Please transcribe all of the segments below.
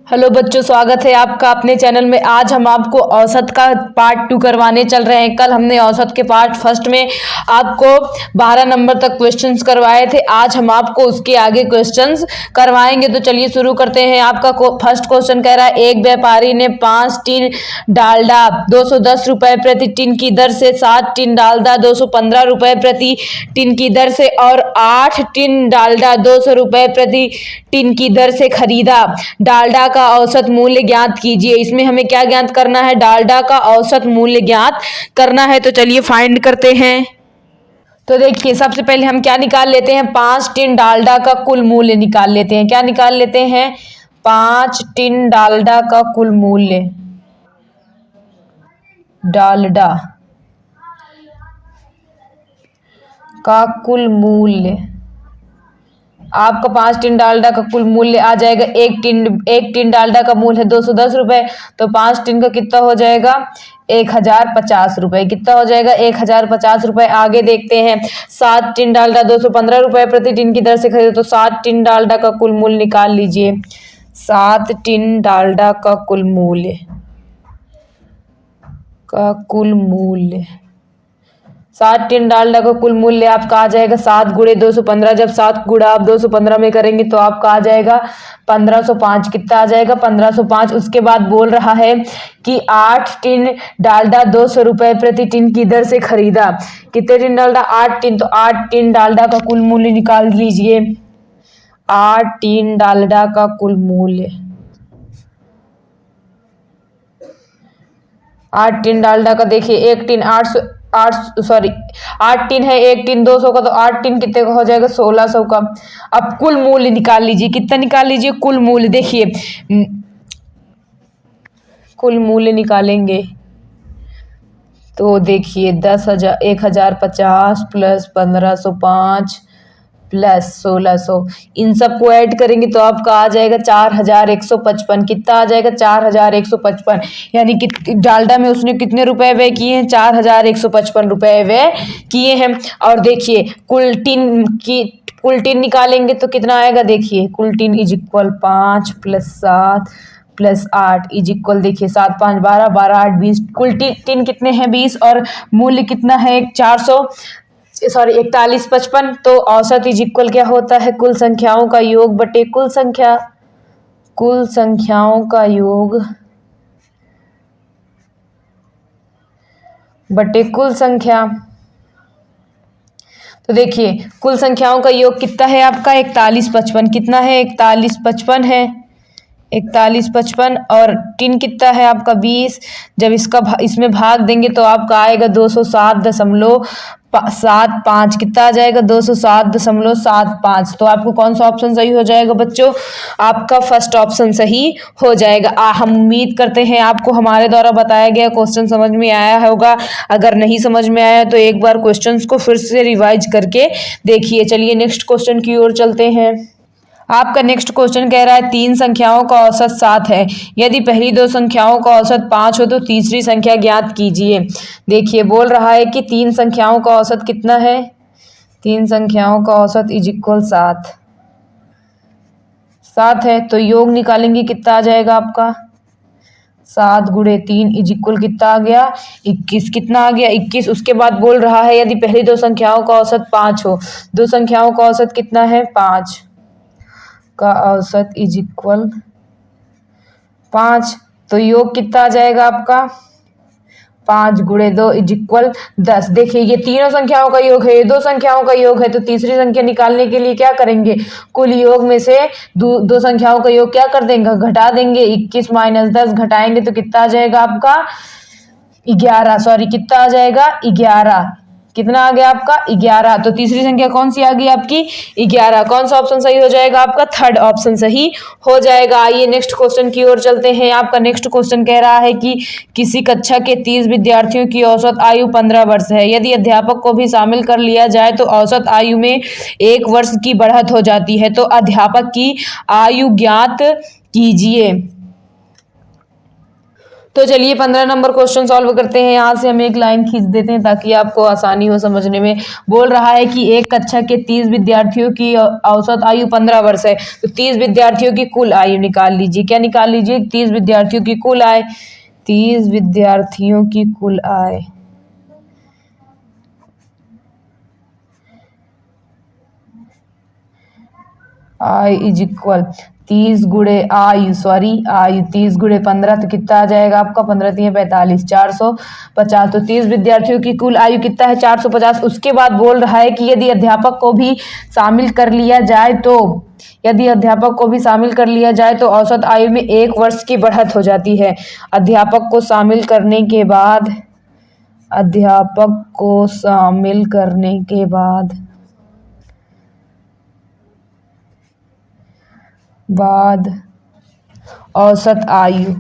Hello बच्चों, स्वागत है आपका अपने चैनल में। आज हम आपको औसत का पार्ट 2 करवाने चल रहे हैं। कल हमने औसत के पार्ट फर्स्ट में आपको 12 नंबर तक क्वेश्चंस करवाए थे। आज हम आपको उसके आगे क्वेश्चंस करवाएंगे। तो चलिए शुरू करते हैं। आपका फर्स्ट क्वेश्चन कह रहा है, एक व्यापारी ने 5 टिन डालडा 210 रुपए प्रति टिन की दर से, 7 टिन डालडा 215 रुपए प्रति टिन की दर से और 8 टिन डालडा 200 रुपए प्रति टिन की दर से खरीदा। डालडा का औसत मूल्य ज्ञात कीजिए। इसमें हमें क्या ज्ञात करना है? डालडा का औसत मूल्य ज्ञात करना है। तो चलिए फाइंड करते हैं। तो देखिए, सबसे पहले हम क्या निकाल लेते हैं? 5 टिन डालडा का कुल मूल्य निकाल लेते हैं। क्या निकाल लेते हैं? 5 टिन डालडा का कुल मूल्य। डालडा का कुल मूल्य, आपका 5 टिन डालडा का कुल मूल्य आ जाएगा। एक टिन डालडा का मूल्य है 210 रुपए, तो 5 टिन का कितना हो जाएगा? 1050 रुपए। कितना हो जाएगा? 1050 रुपए। आगे देखते हैं, 7 टिन डालडा 215 रुपए प्रति टिन की दर से खरीदो। तो 7 टिन डालडा का कुल मूल्य निकाल लीजिए। 7 टिन डालडा का कुल मूल्य का कुल मूल्य 7 टिन डालडा का कुल मूल्य आपका आ जाएगा 7 गुणे 215। जब 7 गुणा आप 215 में करेंगे तो आपका आ जाएगा 1505। कितना आ जाएगा? 1505। उसके बाद बोल रहा है कि 8 टिन डालडा 200 रुपए प्रति टिन की दर से खरीदा। कितने टिन डालडा? 8 टिन। तो 8 टिन डालडा का कुल मूल्य निकाल लीजिए। 8 टिन डालडा का कुल मूल्य, 8 टिन डालडा का देखिए, एक टिन 8 टिन है, एक टिन 200 का, तो 8 टिन कितने का हो जाएगा? 1600 का। अब कुल मूल्य निकाल लीजिए। कितना निकाल लीजिए? कुल मूल्य। देखिए, कुल मूल्य निकालेंगे तो देखिए 10,000, 1050 प्लस 1505 प्लस 1600, इन सबको ऐड करेंगे तो आपका आ जाएगा 4155। कितना आ जाएगा? 4155। यानी कि डालडा में उसने कितने रुपए व्यय किए हैं? 4155 रुपए व्यय किए हैं। और देखिए, कुल टिन निकालेंगे तो कितना आएगा? देखिए, कुल tin is equal 5 + 7 + 8 is equal, देखिए 7 5 12, 12 8 20। कुल टिन कितने हैं? 20। और मूल्य कितना है? 4155। तो औसत इज इक्वल क्या होता है? कुल संख्याओं का योग बटे कुल संख्या। कुल संख्याओं का योग बटे कुल संख्या। तो देखिए, कुल संख्याओं का योग कितना है आपका? 4155। कितना है? 4155 है। 4155। और टिन कितना है आपका? 20। जब इसमें भाग देंगे तो आपका आएगा 207.75। कितना आ जाएगा? 207.75। तो आपको कौन सा ऑप्शन सही हो जाएगा बच्चों? आपका फर्स्ट ऑप्शन सही हो जाएगा। हम उम्मीद करते हैं आपको हमारे द्वारा बताया गया क्वेश्चन समझ में आया होगा। अगर नहीं समझ में आया तो एक बार क्वेश्चंस को फिर से रिवाइज करके देखिए। चलिए नेक्स्ट क्वेश्चन की ओर चलते हैं। आपका नेक्स्ट क्वेश्चन कह रहा है, 3 संख्याओं का औसत 7 है। यदि पहली 2 संख्याओं का औसत 5 हो तो तीसरी संख्या ज्ञात कीजिए। देखिए, बोल रहा है कि 3 संख्याओं का औसत कितना है? 3 संख्याओं का औसत इज इक्वल 7 है। तो योग निकालेंगे, कितना आ जाएगा आपका? 7 गुणे 3 इज इक्वल कितना आ गया? 21। कितना आ गया? 21। उसके बाद बोल रहा है, यदि पहली 2 संख्याओं का औसत 5 हो। 2 संख्याओं का औसत कितना है? 5 का औसत इज इक्वल 5। तो योग कितना आ जाएगा आपका? 5 गुणे 2 इज इक्वल 10। देखिए, ये तीनों संख्याओं का योग है, ये 2 संख्याओं का योग है। तो तीसरी संख्या निकालने के लिए क्या करेंगे? कुल योग में से 2 संख्याओं का योग क्या कर देंगे? घटा देंगे। 21 - 10 घटाएंगे तो कितना आ जाएगा आपका? 11। सॉरी, कितना आ जाएगा? 11। कितना आ गया आपका? 11। तो तीसरी संख्या कौन सी आ गई आपकी? 11। कौन सा ऑप्शन सही हो जाएगा आपका? थर्ड ऑप्शन सही हो जाएगा। आइए नेक्स्ट क्वेश्चन की ओर चलते हैं। आपका नेक्स्ट क्वेश्चन कह रहा है कि किसी कक्षा के 30 विद्यार्थियों की औसत आयु 15 वर्ष है। यदि अध्यापक को भी शामिल कर लिया जाए तो औसत आयु में 1 वर्ष की बढ़त हो जाती है। तो अध्यापक की आयु ज्ञात कीजिए। तो चलिए 15 नंबर क्वेश्चन सॉल्व करते हैं। यहाँ से हम एक लाइन खींच देते हैं ताकि आपको आसानी हो समझने में। बोल रहा है कि एक कक्षा के 30 विद्यार्थियों की औसत आयु 15 वर्ष है, तो 30 विद्यार्थियों की कुल आयु निकाल लीजिए। क्या निकाल लीजिए? 30 विद्यार्थियों की कुल आय, 30 विद्यार्थियों की कुल आय। आई इज इक्वल 30 गुणे आयु, आयु 30 गुणे 15, तो कितना आ जाएगा आपका? 15 3 45, 450। तो 30 विद्यार्थियों की कुल आयु कितना है? 450। उसके बाद बोल रहा है कि यदि अध्यापक को भी शामिल कर लिया जाए तो, यदि अध्यापक को भी शामिल कर लिया जाए तो औसत आयु में 1 वर्ष की बढ़त हो जाती है। अध्यापक को शामिल करने के बाद, अध्यापक को शामिल करने के बाद औसत आयु,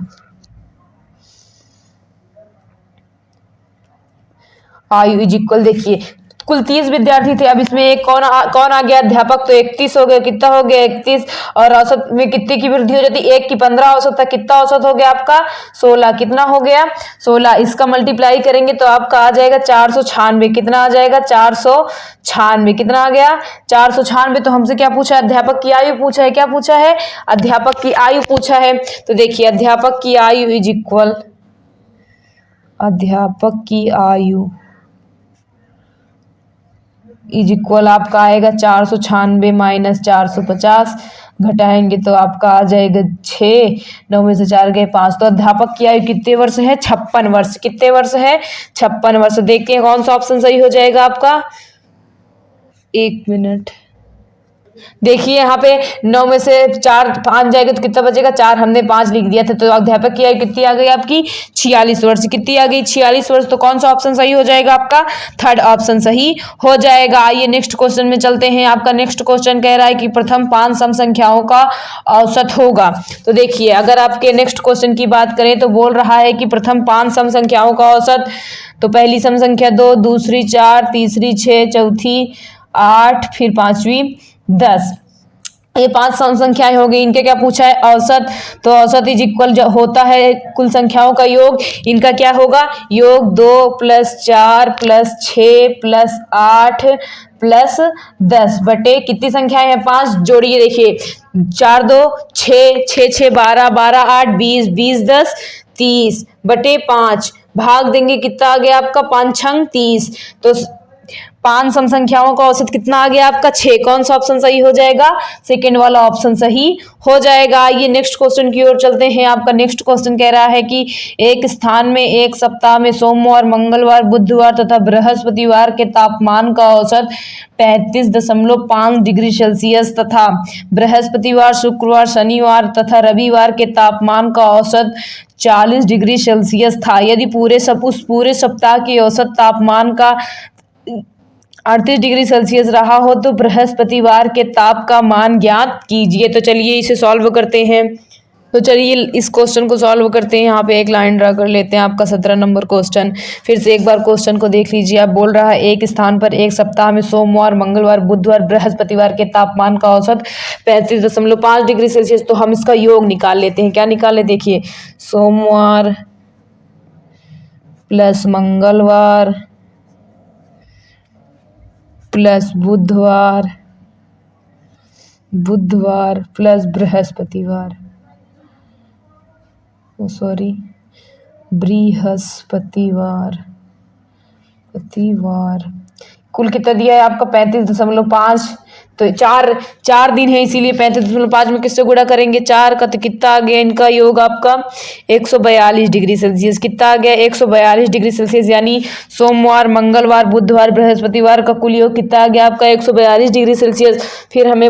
आयु इज इक्वल, देखिए कुल 30 विद्यार्थी थे। अब इसमें एक कौन आ गया? अध्यापक। तो 31 हो गया। कितना हो गया? 31। और औसत में कितने की वृद्धि हो जाती? 1 की 15 औसत था। कितना औसत हो गया आपका? 16। कितना हो गया? 16। इसका मल्टीप्लाई करेंगे तो आपका आ जाएगा 496। कितना आ जाएगा? 496। कितना आ गया? 496। तो हमसे क्या पूछा? अध्यापक की आयु पूछा है। क्या पूछा है? अध्यापक की आयु पूछा है। तो देखिए अध्यापक की आयु इज इक्वल, अध्यापक की आयु इज इक्वल आपका आएगा 496 माइनस 450, घटाएंगे तो आपका आ जाएगा 6, 9 में से 4 गए 5। तो अध्यापक की आयु कितने वर्ष है? 56 वर्ष। कितने वर्ष है? 56 वर्ष। देखते हैं कौन सा ऑप्शन सही हो जाएगा आपका। 1 मिनट। देखिए यहाँ पे 9 में से 4 5 जाएगा तो कितना बचेगा? 4। हमने 5 लिख दिया था। तो अध्यापक की आयु कितनी आ गई आपकी? 46 वर्ष। कितनी आ गई? 46 वर्ष। तो कौन सा ऑप्शन सही हो जाएगा आपका? थर्ड ऑप्शन सही हो जाएगा। आइए नेक्स्ट क्वेश्चन में चलते हैं। आपका नेक्स्ट क्वेश्चन कह रहा है कि प्रथम 5 सम संख्याओं का औसत होगा। तो देखिए अगर आपके नेक्स्ट क्वेश्चन की बात करें तो बोल रहा है कि प्रथम 5 सम संख्याओं का औसत। तो पहली सम संख्या 2, दूसरी 4, तीसरी 6, चौथी 8, फिर पांचवी 10। ये 5 सम संख्याएं हो गई। इनके क्या पूछा है? औसत। तो औसत इज इक्वल जो होता है कुल संख्याओं का योग। इनका क्या होगा? योग 2 + 4 + 6 + 8 + 10 बटे कितनी संख्याएं हैं? 5। जोड़िए, देखिए 4 2 6, 6 6 12, 12 8 20, 20 10 30 बटे 5। भाग देंगे कितना आ गया आपका? 5 छंग 30। तो 5 सम संख्याओं का औसत कितना आ गया आपका? 6। कौन सा ऑप्शन सही हो जाएगा? सेकेंड वाला ऑप्शन सही हो जाएगा। ये नेक्स्ट क्वेश्चन की ओर चलते हैं। आपका नेक्स्ट क्वेश्चन कह रहा है कि एक स्थान में एक सप्ताह में सोमवार, मंगलवार, बुधवार तथा बृहस्पतिवार के तापमान का औसत 35.5 डिग्री सेल्सियस तथा बृहस्पतिवार, शुक्रवार, शनिवार तथा रविवार के तापमान का औसत 40 डिग्री सेल्सियस था। यदि उस पूरे सप्ताह के औसत तापमान का 38 डिग्री सेल्सियस रहा हो तो बृहस्पतिवार के ताप का मान ज्ञात कीजिए। तो चलिए इसे सॉल्व करते हैं। तो चलिए इस क्वेश्चन को सॉल्व करते हैं। यहाँ पे एक लाइन ड्रा कर लेते हैं। आपका 17 नंबर क्वेश्चन। फिर से एक बार क्वेश्चन को देख लीजिए। आप बोल रहा है एक स्थान पर एक सप्ताह में सोमवार, मंगलवार, बुधवार, बृहस्पतिवार के तापमान का औसत 35.5 डिग्री सेल्सियस। तो हम इसका योग निकाल लेते हैं। क्या निकाले? देखिए सोमवार प्लस मंगलवार प्लस बुधवार प्लस बृहस्पतिवार, कुल कितना दिया है आपका? 35.5। तो 4 दिन है इसीलिए 35.5 में किससे गुणा करेंगे? 4 का। तो कितना आ गया इनका योग आपका? 142 डिग्री सेल्सियस। कितना आ गया? 142 डिग्री सेल्सियस। यानी सोमवार, मंगलवार, बुधवार, बृहस्पतिवार का कुल योग कितना आ गया आपका? 142 डिग्री सेल्सियस। फिर हमसे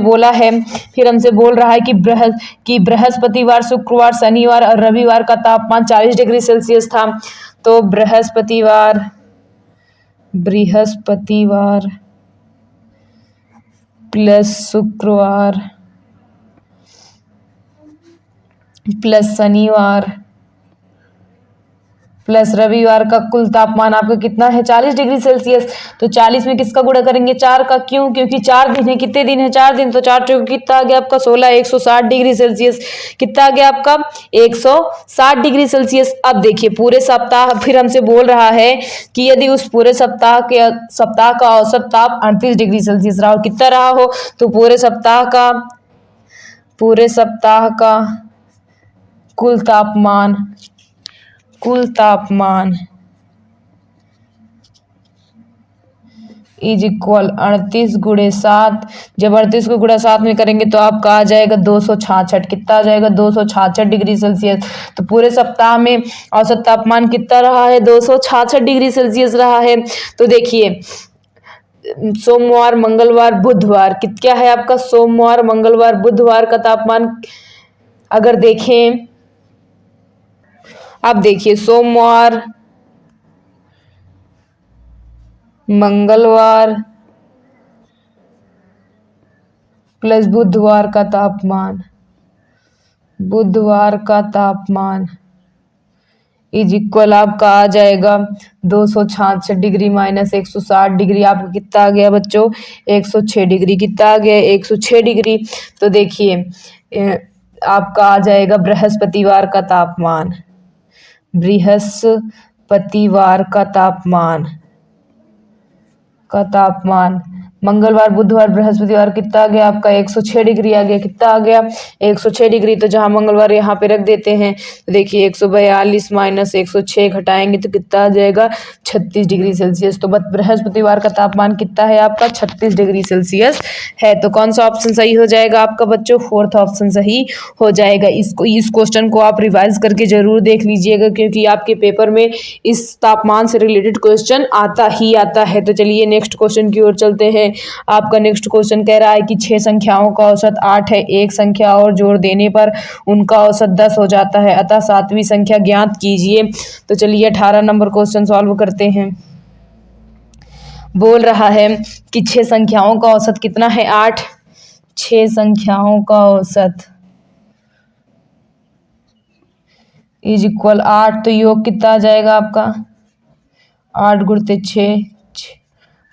बोल रहा है कि बृहस्पतिवार, शुक्रवार, शनिवार और रविवार का तापमान 40 डिग्री सेल्सियस था। तो बृहस्पतिवार प्लस शुक्रवार प्लस शनिवार प्लस रविवार का कुल तापमान आपका कितना है 40 डिग्री सेल्सियस। तो 40 में किसका गुणा करेंगे 4 का, क्यों, क्योंकि 4 दिन है। कितने दिन है 4 दिन, तो 4 चौके कितना आ गया आपका 16, 160 डिग्री सेल्सियस। कितना आ गया आपका 160 डिग्री सेल्सियस। अब देखिए पूरे सप्ताह फिर हमसे बोल रहा है कि यदि उस पूरे सप्ताह का औसत ताप 38 डिग्री सेल्सियस रहा हो, कितना रहा हो, तो पूरे सप्ताह का कुल तापमान इज इक्वल 38 गुणे 7। जब 38 को गुणा 7 में करेंगे तो आपका आ जाएगा 266। कितना आ जाएगा 266 डिग्री सेल्सियस। तो पूरे सप्ताह में औसत तापमान कितना रहा है 266 डिग्री सेल्सियस रहा है। तो देखिए सोमवार, मंगलवार, बुधवार क्या है आपका, सोमवार, मंगलवार, बुधवार का तापमान अगर देखें, अब देखिए सोमवार, मंगलवार प्लस बुधवार का तापमान इज इक्वल आपका आ जाएगा 266 डिग्री माइनस 160 डिग्री। आपका कितना आ गया बच्चों 106 डिग्री। कितना आ गया 106 डिग्री। तो देखिए आपका आ जाएगा बृहस्पतिवार का तापमान मंगलवार, बुधवार, बृहस्पतिवार कितना आ गया आपका 106 डिग्री आ गया। कितना आ गया 106 डिग्री। तो जहां मंगलवार यहाँ पे रख देते हैं, तो देखिए 142 माइनस 106 घटाएंगे तो कितना आ जाएगा 36 डिग्री सेल्सियस। तो बृहस्पतिवार का तापमान कितना है आपका 36 डिग्री सेल्सियस है। तो कौन सा ऑप्शन सही हो जाएगा आपका बच्चों, फोर्थ ऑप्शन सही हो जाएगा। इस क्वेश्चन को आप रिवाइज करके जरूर देख लीजिएगा, क्योंकि आपके पेपर में इस तापमान से रिलेटेड क्वेश्चन आता ही आता है। तो चलिए नेक्स्ट क्वेश्चन की ओर चलते हैं। आपका नेक्स्ट क्वेश्चन कह रहा है कि 6 संख्याओं का औसत 8 है, एक संख्या और जोड़ देने पर उनका औसत 10 हो जाता है, अतः 7वीं संख्या ज्ञात कीजिए। तो चलिए 18 नंबर क्वेश्चन सॉल्व करते हैं। बोल रहा है कि 6 संख्याओं का औसत कितना है 8। 6 संख्याओं का औसत इज इक्वल 8। तो योग कितना आ जाएगा आपका 8 गुणित 6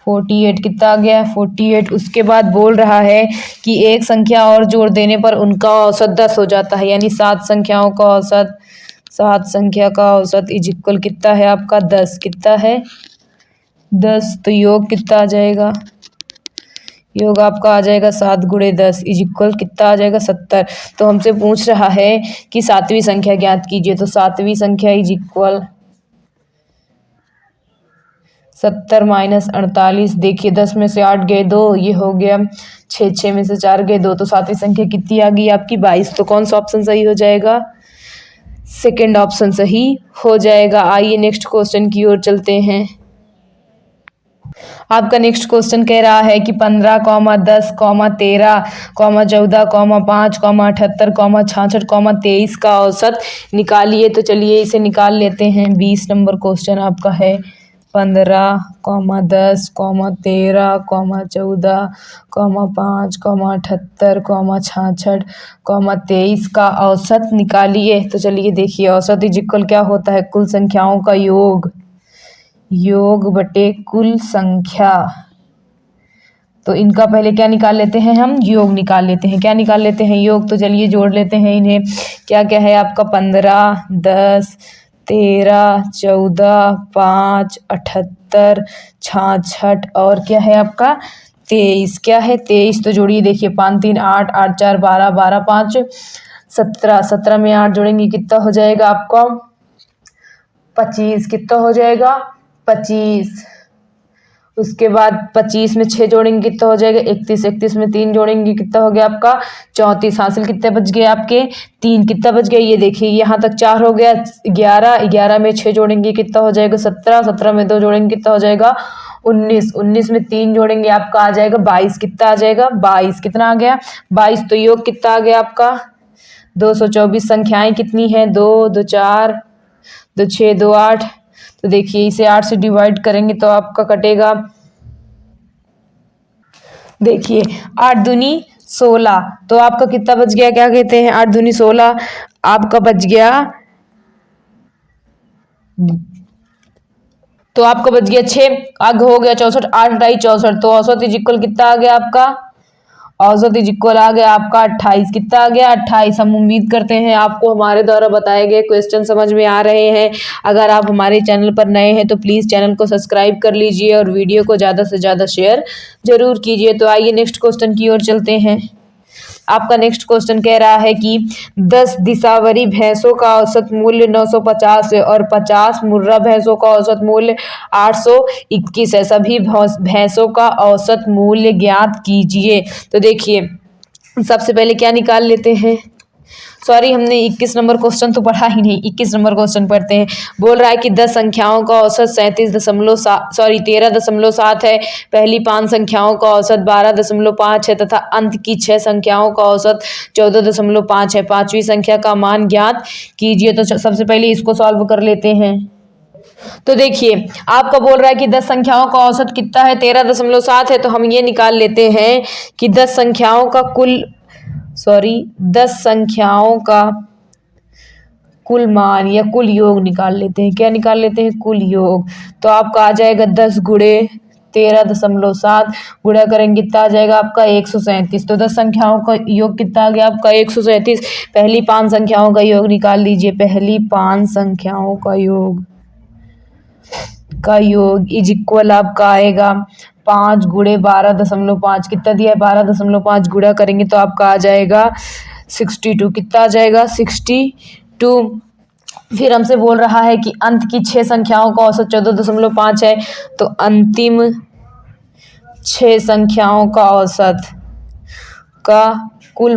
48। कितना आ गया 48। उसके बाद बोल रहा है कि एक संख्या और जोड़ देने पर उनका औसत 10 हो जाता है, यानी 7 संख्या का औसत इज इक्वल कितना है आपका 10। कितना है 10। तो योग कितना आ जाएगा, योग आपका आ जाएगा 7 गुणे 10 इज इक्वल कितना आ जाएगा 70। तो हमसे पूछ रहा है कि 7वीं संख्या ज्ञात कीजिए। तो 7वीं संख्या इज इक्वल 70 माइनस 48। देखिए 10 में से 8 गए 2, ये हो गया 6, 6 में से 4 गए 2, तो 7वीं संख्या कितनी आ गई आपकी 22। तो कौन सा ऑप्शन सही हो जाएगा, सेकंड ऑप्शन सही हो जाएगा। आइए नेक्स्ट क्वेश्चन की ओर चलते हैं। आपका नेक्स्ट क्वेश्चन कह रहा है कि 15, 10, 13, 14, 5, 78, 66, 23 का औसत निकालिए। तो चलिए इसे निकाल लेते हैं। 20 नंबर क्वेश्चन आपका है। 15, 10, 13, 14, 5, 78, 66, 23 का औसत निकालिए। तो चलिए देखिए औसत इज इक्वल क्या होता है, कुल संख्याओं का योग बटे कुल संख्या। तो इनका पहले क्या निकाल लेते हैं, हम योग निकाल लेते हैं। क्या निकाल लेते हैं योग। तो चलिए जोड़ लेते हैं इन्हें। क्या क्या है आपका 15, 10, 13, 14, 5, 78, 66 और क्या है आपका 23। क्या है 23। तो जोड़िए देखिए 5, 3, 8, 8, 4, 12, 12, 5, 17। 17 में 8 जोड़ेंगे कितना हो जाएगा आपका 25। कितना हो जाएगा 25। उसके बाद 25 में 6 जोड़ेंगे कितना हो जाएगा 31। 31 में 3 जोड़ेंगे कितना हो गया आपका 34। हासिल कितने बच गए आपके 3। कितना बच गया ये देखिए यहाँ तक 4 हो गया 11। 11 में 6 जोड़ेंगे कितना हो जाएगा 17। 17 में 2 जोड़ेंगे कितना हो जाएगा 19। 19 में 3 जोड़ेंगे आपका आ जाएगा 22। कितना आ जाएगा 22। कितना आ गया 22। तो योग कितना आ गया आपका 224। संख्याएं कितनी है 2, 2, 4, 2, 6, 2, 8। तो देखिए इसे 8 से डिवाइड करेंगे तो आपका कटेगा, देखिए 8 दूनी 16। तो आपका कितना बच गया, क्या कहते हैं 8 दूनी 16 आपका बच गया तो आपका बच गया 6, आगे हो गया 64, 8 28 64, तो औसत इज इक्वल कितना आ गया आपका, औसत इज इक्वल आ गया आपका 28, कितना आ गया 28। हम उम्मीद करते हैं आपको हमारे द्वारा बताए गए क्वेश्चन समझ में आ रहे हैं। अगर आप हमारे चैनल पर नए हैं तो प्लीज़ चैनल को सब्सक्राइब कर लीजिए और वीडियो को ज़्यादा से ज़्यादा शेयर जरूर कीजिए। तो आइए नेक्स्ट क्वेश्चन की ओर चलते हैं। आपका नेक्स्ट क्वेश्चन कह रहा है कि 10 दिसावरी भैंसों का औसत मूल्य 950 है और 50 मुर्रा भैंसों का औसत मूल्य 821 है। सभी भैंसों का औसत मूल्य ज्ञात कीजिए। तो देखिए सबसे पहले क्या निकाल लेते हैं, सॉरी हमने 21 नंबर क्वेश्चन तो पढ़ा ही नहीं, 21 नंबर क्वेश्चन पढ़ते हैं। बोल रहा है कि 10 संख्याओं का औसत 13.7 है, पहली 5 संख्याओं का औसत 12.5 है तथा अंत की 6 संख्याओं का औसत 14.5 है। पांचवी संख्या का मान ज्ञात कीजिए। तो सबसे पहले इसको सॉल्व कर लेते हैं। तो देखिए आपका बोल रहा है कि 10 संख्याओं का औसत कितना है, 13.7 है। तो हम ये निकाल लेते हैं कि 10 संख्याओं का 10 संख्याओं का कुल मान या कुल योग निकाल लेते हैं। क्या निकाल लेते हैं, कुल योग। तो आपका आ जाएगा 10 गुणे 13.7 गुणा करेंगे कितना आ जाएगा आपका 137। तो 10 संख्याओं का योग कितना आ गया आपका 137। पहली 5 संख्याओं का योग निकाल लीजिए। पहली 5 संख्याओं का योग इज इक्वल आपका आएगा 5 गुणे 12.5, कितना दिया है 12.5 गुणा करेंगे तो आपका आ जाएगा 62। कितना आ जाएगा 62। फिर हमसे बोल रहा है कि अंत की 6 संख्याओं का औसत 14.5 है। तो अंतिम 6 संख्याओं का औसत का कुल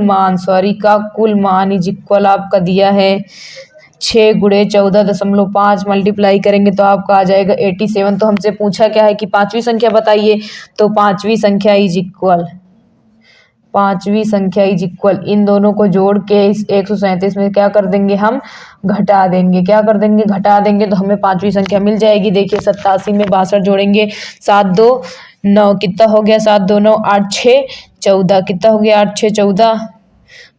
मान इज इक्वल आपका दिया है 6 गुणे 14.5 मल्टीप्लाई करेंगे तो आपका आ जाएगा 87। तो हमसे पूछा क्या है कि पांचवी संख्या बताइए। तो पांचवी संख्या इज इक्वल इन दोनों को जोड़ के इस 137 में क्या कर देंगे, हम घटा देंगे। घटा देंगे तो हमें पांचवी संख्या मिल जाएगी। देखिए 87 में 62 जोड़ेंगे 7 2 9, कितना हो गया 7 2 9 8 6 14, कितना हो गया 8 6 14।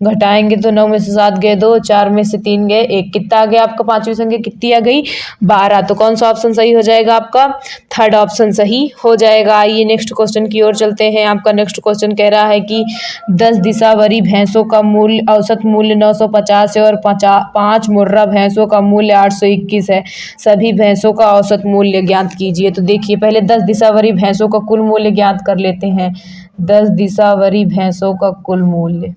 घटाएंगे तो 9 में से 7 गए 2, 4 में से 3 गए 1, कितना आ गया आपका पांचवी संख्या कितनी आ गई 12। तो कौन सा ऑप्शन सही हो जाएगा आपका, थर्ड ऑप्शन सही हो जाएगा। आइए नेक्स्ट क्वेश्चन की ओर चलते हैं। आपका नेक्स्ट क्वेश्चन कह रहा है कि 10 दिसावरी भैंसों का औसत मूल्य 950 है और 5 मुर्रा भैंसों का मूल्य 821 है। सभी भैंसों का औसत मूल्य ज्ञात कीजिए। तो देखिए पहले 10 दिसावरी भैंसों का कुल मूल्य ज्ञात कर लेते हैं। 10 दिसावरी भैंसों का कुल मूल्य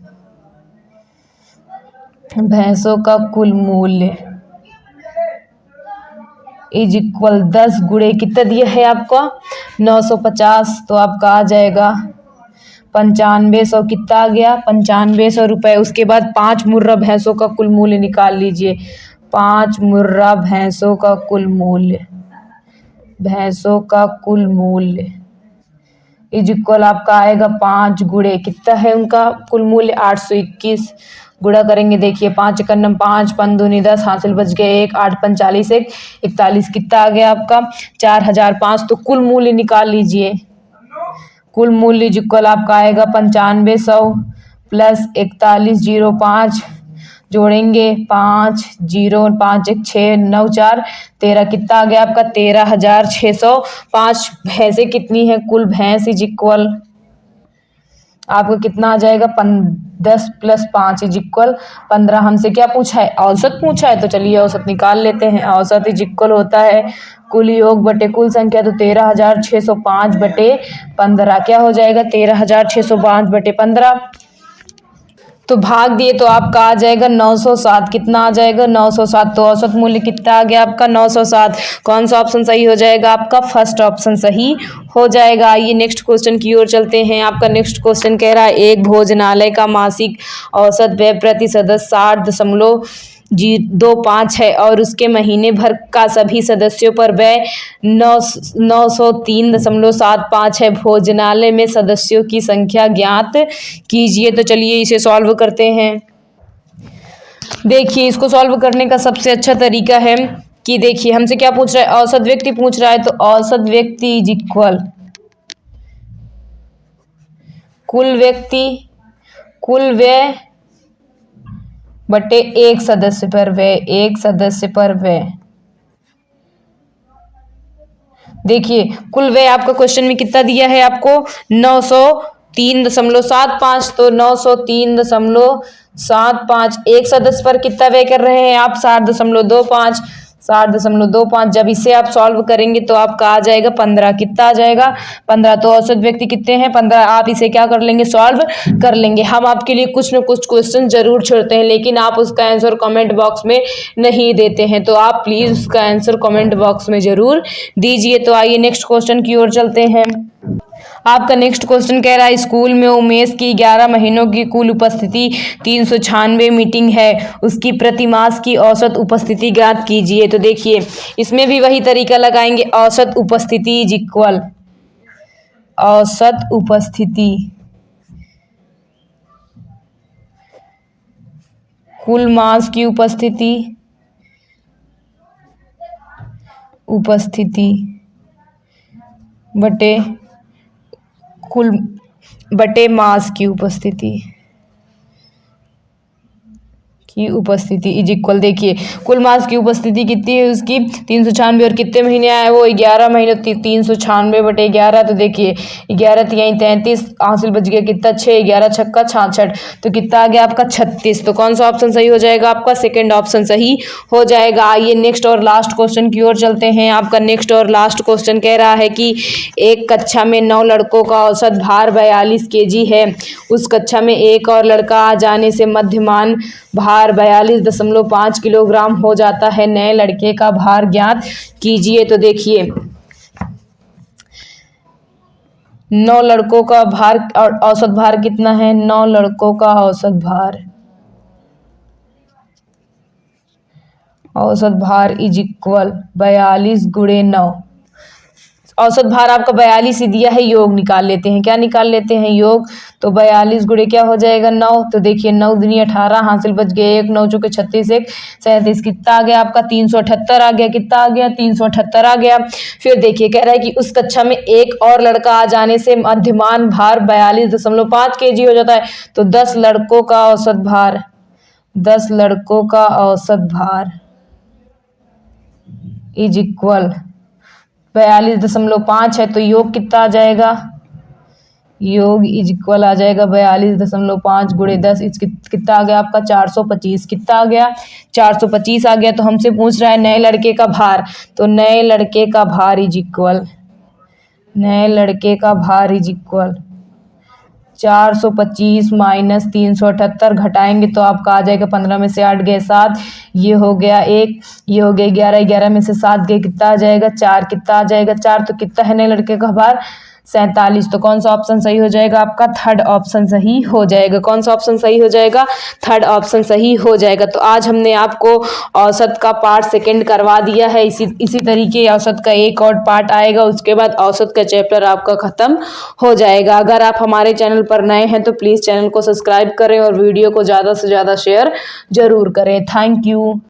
इज इक्वल 10 गुणे कितना दिया है आपका 950। तो आपका आ जाएगा 9500, कितना आ गया 9500 रुपए। उसके बाद 5 मुर्रा भैंसों का कुल मूल्य निकाल लीजिए। 5 मुर्रा भैंसों का कुल मूल्य इज इक्वल आपका आएगा 5 गुणे कितना है उनका कुल मूल्य 821। गुणा करेंगे देखिए 5 एकम 5 5 दूनी 10, हासिल बच गए 1 8 45 1 41, कितना आ गया आपका 4005। तो कुल मूल्य निकाल लीजिए। कुल मूल्य इज इक्वल आपका आएगा 9500 प्लस 4105 जोड़ेंगे 5 0 5 1 6 9 4 13, कितना आ गया आपका 13,605। भैंसें कितनी है, कुल भैंस इज इक्वल आपका कितना आ जाएगा 10 + 5 इज इक्वल 15। हमसे क्या पूछा है, औसत पूछा है। तो चलिए औसत निकाल लेते हैं। औसत इज इक्वल होता है कुल योग बटे कुल संख्या। तो 13,605 बटे 15 क्या हो जाएगा 13,605 बटे 15। तो भाग दिए तो आपका आ जाएगा 907। कितना आ जाएगा 907। तो औसत मूल्य कितना आ गया आपका 907। कौन सा ऑप्शन सही हो जाएगा आपका, फर्स्ट ऑप्शन सही हो जाएगा। आइए नेक्स्ट क्वेश्चन की ओर चलते हैं। आपका नेक्स्ट क्वेश्चन कह रहा है एक भोजनालय का मासिक औसत व्यय प्रति सदस्य 60.25 है और उसके महीने भर का सभी सदस्यों पर व्यय 903.75 है। भोजनालय में सदस्यों की संख्या ज्ञात कीजिए। तो चलिए इसे सॉल्व करते हैं। देखिए इसको सॉल्व करने का सबसे अच्छा तरीका है कि देखिए हमसे क्या पूछ रहा है, औसत व्यक्ति पूछ रहा है। तो औसत व्यक्ति इज इक्वल कुल व्यय बटे एक सदस्य पर व्यय। देखिए कुल व्यय आपका क्वेश्चन में कितना दिया है आपको 903.75, तो 903.75 एक सदस्य पर कितना व्यय कर रहे हैं आप 60.25। जब इसे आप सॉल्व करेंगे तो आपका आ जाएगा 15। कितना आ जाएगा 15। तो औसत व्यक्ति कितने हैं 15। आप इसे क्या कर लेंगे सॉल्व कर लेंगे। हम आपके लिए कुछ न कुछ क्वेश्चन जरूर छोड़ते हैं, लेकिन आप उसका आंसर कमेंट बॉक्स में नहीं देते हैं, तो आप प्लीज उसका आंसर कमेंट बॉक्स में जरूर दीजिए। तो आइए नेक्स्ट क्वेश्चन की ओर चलते हैं। आपका नेक्स्ट क्वेश्चन कह रहा है स्कूल में उमेश की 11 महीनों की कुल उपस्थिति 396 मीटिंग है, उसकी प्रतिमास की औसत उपस्थिति ज्ञात कीजिए। तो देखिए इसमें भी वही तरीका लगाएंगे, औसत उपस्थिति इज इक्वल औसत उपस्थिति कुल मास की उपस्थिति बटे मास की उपस्थिति इज इक्वल। देखिए कुल मास की उपस्थिति कितनी है उसकी 396, और कितने महीने आए वो 11 महीने। 396 बटे 11, तो देखिए 11 तिहाई 33, हासिल बच गया कितना 6, 11 छक्का 66, तो कितना आ गया आपका 36। तो कौन सा ऑप्शन सही हो जाएगा आपका सेकेंड ऑप्शन सही हो जाएगा। आइए नेक्स्ट और लास्ट क्वेश्चन की ओर चलते हैं। आपका नेक्स्ट और लास्ट क्वेश्चन कह रहा है कि एक कक्षा में 9 लड़कों का औसत भार 42 kg है, उस कक्षा में एक और लड़का आ जाने से मध्यमान भार 42.5 किलोग्राम हो जाता है, नए लड़के का भार ज्ञात कीजिए। तो देखिए 9 लड़कों का भार और औसत भार कितना है 9 लड़कों का औसत भार इज इक्वल 42 गुणे 9। औसत भार आपका 42 ही दिया है, योग निकाल लेते हैं। क्या निकाल लेते हैं योग, तो 42 गुणे क्या हो जाएगा 9। तो देखिए 9 दूनी 18, हासिल बच गए 1, 9 चौके 36, 1 37, कितना आ गया आपका 378 आ गया। कितना आ गया 378 आ गया। फिर देखिए कह रहा है कि उस कक्षा में एक और लड़का आ जाने से मध्यमान भार 42.5 kg हो जाता है। तो 10 लड़कों का औसत भार इज इक्वल 42.5 है, तो योग कितना आ जाएगा, योग इज इक्वल आ जाएगा 42.5 गुणे 10, कितना आ गया आपका 425। कितना आ गया 425 आ गया। तो हमसे पूछ रहा है नए लड़के का भार, तो नए लड़के का भार इज इक्वल 425 माइनस 378 घटाएंगे तो आपका आ जाएगा 15 में से 8 गए 7, ये हो गया 1, ये हो गया 11, 11 में से 7 गए कितना आ जाएगा 4, कितना आ जाएगा 4। तो कितना है नए लड़के का भार 47। तो कौन सा ऑप्शन सही हो जाएगा आपका थर्ड ऑप्शन सही हो जाएगा। कौन सा ऑप्शन सही हो जाएगा थर्ड ऑप्शन सही हो जाएगा। तो आज हमने आपको औसत का पार्ट सेकंड करवा दिया है। इसी तरीके औसत का एक और पार्ट आएगा, उसके बाद औसत का चैप्टर आपका खत्म हो जाएगा। अगर आप हमारे चैनल पर नए हैं तो प्लीज़ चैनल को सब्सक्राइब करें और वीडियो को ज़्यादा से ज़्यादा शेयर जरूर करें। Thank you.